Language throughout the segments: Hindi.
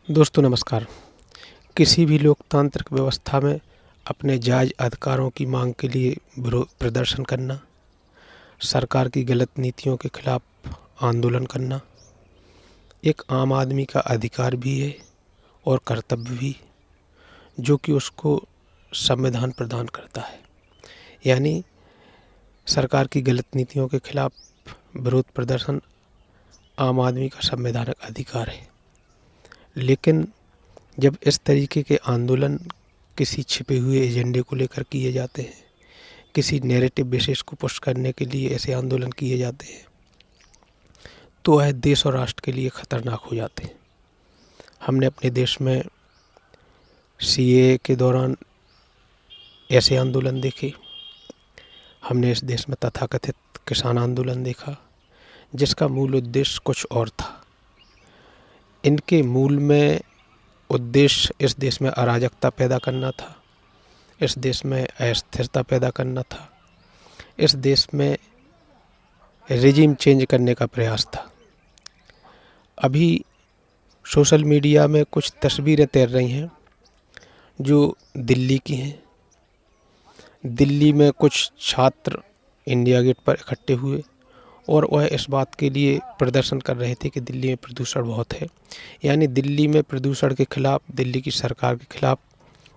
दोस्तों नमस्कार। किसी भी लोकतांत्रिक व्यवस्था में अपने जायज़ अधिकारों की मांग के लिए विरोध प्रदर्शन करना, सरकार की गलत नीतियों के खिलाफ आंदोलन करना एक आम आदमी का अधिकार भी है और कर्तव्य भी, जो कि उसको संविधान प्रदान करता है। यानी सरकार की गलत नीतियों के खिलाफ विरोध प्रदर्शन आम आदमी का संवैधानिक अधिकार है। लेकिन जब इस तरीके के आंदोलन किसी छिपे हुए एजेंडे को लेकर किए जाते हैं, किसी नैरेटिव विशेष को पुश करने के लिए ऐसे आंदोलन किए जाते हैं, तो वह देश और राष्ट्र के लिए खतरनाक हो जाते हैं। हमने अपने देश में सीएए के दौरान ऐसे आंदोलन देखे। हमने इस देश में तथाकथित किसान आंदोलन देखा, जिसका मूल उद्देश्य कुछ और था। इनके मूल में उद्देश्य इस देश में अराजकता पैदा करना था, इस देश में अस्थिरता पैदा करना था, इस देश में रेजिम चेंज करने का प्रयास था। अभी सोशल मीडिया में कुछ तस्वीरें तैर रही हैं जो दिल्ली की हैं। दिल्ली में कुछ छात्र इंडिया गेट पर इकट्ठे हुए और वह इस बात के लिए प्रदर्शन कर रहे थे कि दिल्ली में प्रदूषण बहुत है। यानी दिल्ली में प्रदूषण के खिलाफ, दिल्ली की सरकार के खिलाफ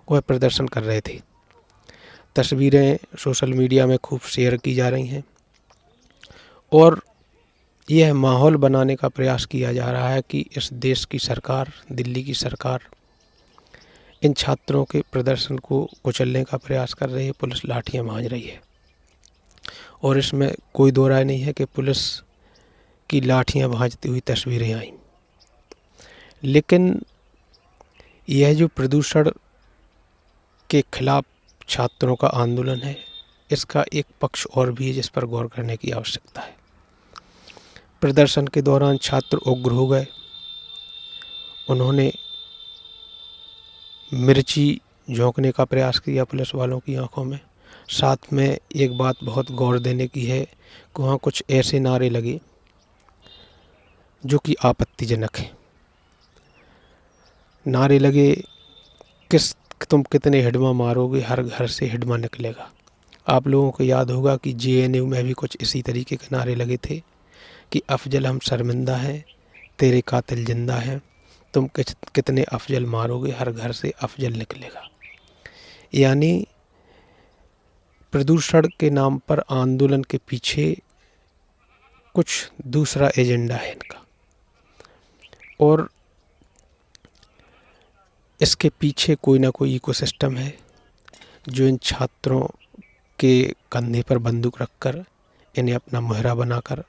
वह प्रदर्शन कर रहे थे। तस्वीरें सोशल मीडिया में खूब शेयर की जा रही हैं और यह माहौल बनाने का प्रयास किया जा रहा है कि इस देश की सरकार, दिल्ली की सरकार इन छात्रों के प्रदर्शन को कुचलने का प्रयास कर रही है, पुलिस लाठियां भांज रही है। और इसमें कोई दो राय नहीं है कि पुलिस की लाठियां भांजती हुई तस्वीरें आईं। लेकिन यह जो प्रदूषण के खिलाफ छात्रों का आंदोलन है, इसका एक पक्ष और भी है जिस पर गौर करने की आवश्यकता है। प्रदर्शन के दौरान छात्र उग्र हो गए। उन्होंने मिर्ची झोंकने का प्रयास किया पुलिस वालों की आंखों में। साथ में एक बात बहुत गौर देने की है कि वहाँ कुछ ऐसे नारे लगे जो कि आपत्तिजनक हैं। नारे लगे, तुम कितने हिडमा मारोगे, हर घर से हिडमा निकलेगा। आप लोगों को याद होगा कि जेएनयू में भी कुछ इसी तरीके के नारे लगे थे कि अफजल हम शर्मिंदा हैं, तेरे कातिल जिंदा हैं, तुम कितने अफजल मारोगे, हर घर से अफजल निकलेगा। यानी प्रदूषण के नाम पर आंदोलन के पीछे कुछ दूसरा एजेंडा है इनका, और इसके पीछे कोई ना कोई इकोसिस्टम है जो इन छात्रों के कंधे पर बंदूक रखकर इन्हें अपना मुहरा बनाकर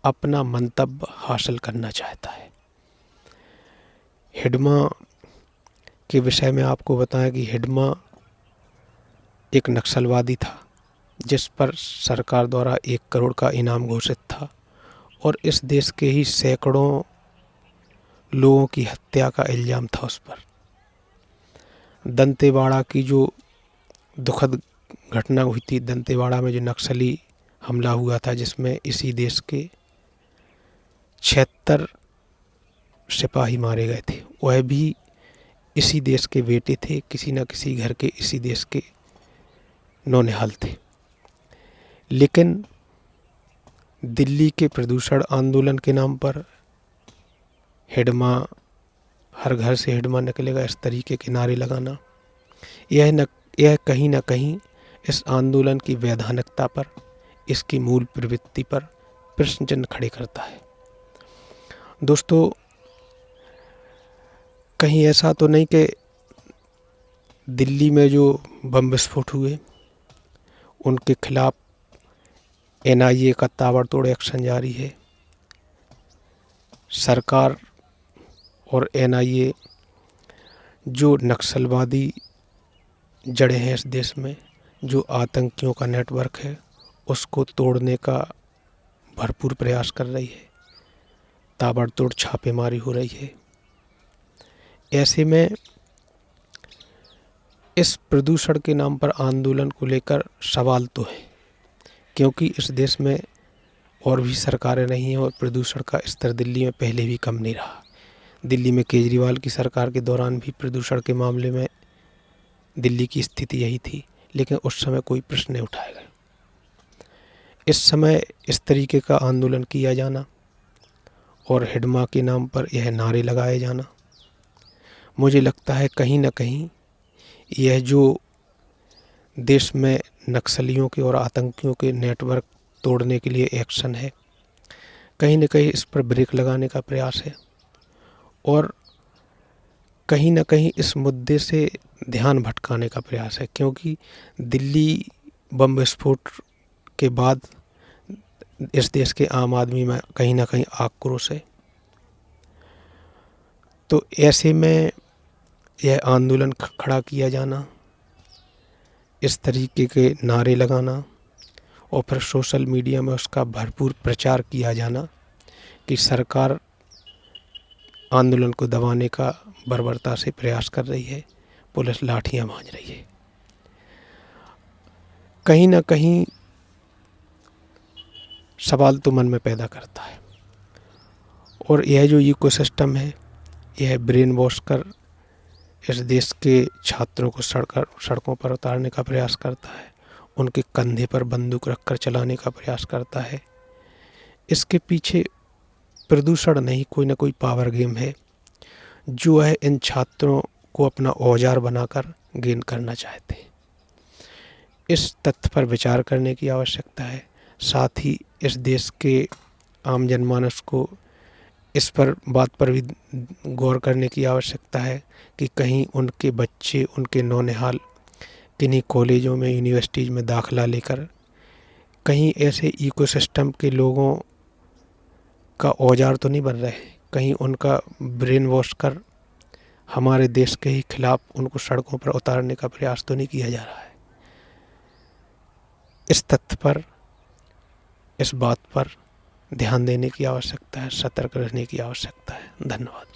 अपना मंतव्य हासिल करना चाहता है। हिडमा के विषय में आपको बताएं कि हिडमा एक नक्सलवादी था जिस पर सरकार द्वारा 1 करोड़ का इनाम घोषित था और इस देश के ही सैकड़ों लोगों की हत्या का इल्ज़ाम था उस पर। दंतेवाड़ा की जो दुखद घटना हुई थी, दंतेवाड़ा में जो नक्सली हमला हुआ था जिसमें इसी देश के 76 सिपाही मारे गए थे, वह भी इसी देश के बेटे थे, किसी न किसी घर के इसी देश के नौनिहाल थे। लेकिन दिल्ली के प्रदूषण आंदोलन के नाम पर हिडमा, हर घर से हिडमा निकलेगा, इस तरीके के नारे लगाना, यह कहीं ना कहीं इस आंदोलन की वैधानिकता पर, इसकी मूल प्रवृत्ति पर प्रश्न चिन्ह खड़े करता है। दोस्तों, कहीं ऐसा तो नहीं कि दिल्ली में जो बम विस्फोट हुए उनके खिलाफ एनआईए का ताबड़तोड़ एक्शन जारी है। सरकार और एनआईए जो नक्सलवादी जड़ें हैं इस देश में, जो आतंकियों का नेटवर्क है, उसको तोड़ने का भरपूर प्रयास कर रही है। ताबड़तोड़ छापेमारी हो रही है। ऐसे में इस प्रदूषण के नाम पर आंदोलन को लेकर सवाल तो है, क्योंकि इस देश में और भी सरकारें नहीं हैं और प्रदूषण का स्तर दिल्ली में पहले भी कम नहीं रहा। दिल्ली में केजरीवाल की सरकार के दौरान भी प्रदूषण के मामले में दिल्ली की स्थिति यही थी, लेकिन उस समय कोई प्रश्न नहीं उठाए गए। इस समय इस तरीके का आंदोलन किया जाना और हिडमा के नाम पर यह नारे लगाए जाना, मुझे लगता है कहीं ना कहीं यह जो देश में नक्सलियों के और आतंकियों के नेटवर्क तोड़ने के लिए एक्शन है, कहीं ना कहीं इस पर ब्रेक लगाने का प्रयास है और कहीं ना कहीं इस मुद्दे से ध्यान भटकाने का प्रयास है, क्योंकि दिल्ली बम विस्फोट के बाद इस देश के आम आदमी में कहीं ना कहीं आक्रोश है। तो ऐसे में यह आंदोलन खड़ा किया जाना, इस तरीके के नारे लगाना और फिर सोशल मीडिया में उसका भरपूर प्रचार किया जाना कि सरकार आंदोलन को दबाने का बर्बरता से प्रयास कर रही है, पुलिस लाठियां भांज रही है, कहीं ना कहीं सवाल तो मन में पैदा करता है। और यह जो इकोसिस्टम है, यह ब्रेन वॉश कर इस देश के छात्रों को सड़कों पर उतारने का प्रयास करता है, उनके कंधे पर बंदूक रखकर चलाने का प्रयास करता है। इसके पीछे प्रदूषण नहीं, कोई ना कोई पावर गेम है जो है इन छात्रों को अपना औजार बनाकर गेन करना चाहते हैं। इस तथ्य पर विचार करने की आवश्यकता है। साथ ही इस देश के आम जनमानस को इस पर बात पर भी गौर करने की आवश्यकता है कि कहीं उनके बच्चे, उनके नौनिहाल किन्हीं कॉलेजों में, यूनिवर्सिटीज़ में दाखिला लेकर कहीं ऐसे इकोसिस्टम के लोगों का औजार तो नहीं बन रहे, कहीं उनका ब्रेन वॉश कर हमारे देश के ही खिलाफ उनको सड़कों पर उतारने का प्रयास तो नहीं किया जा रहा है। इस तथ्य पर, इस बात पर ध्यान देने की आवश्यकता है, सतर्क रहने की आवश्यकता है। धन्यवाद।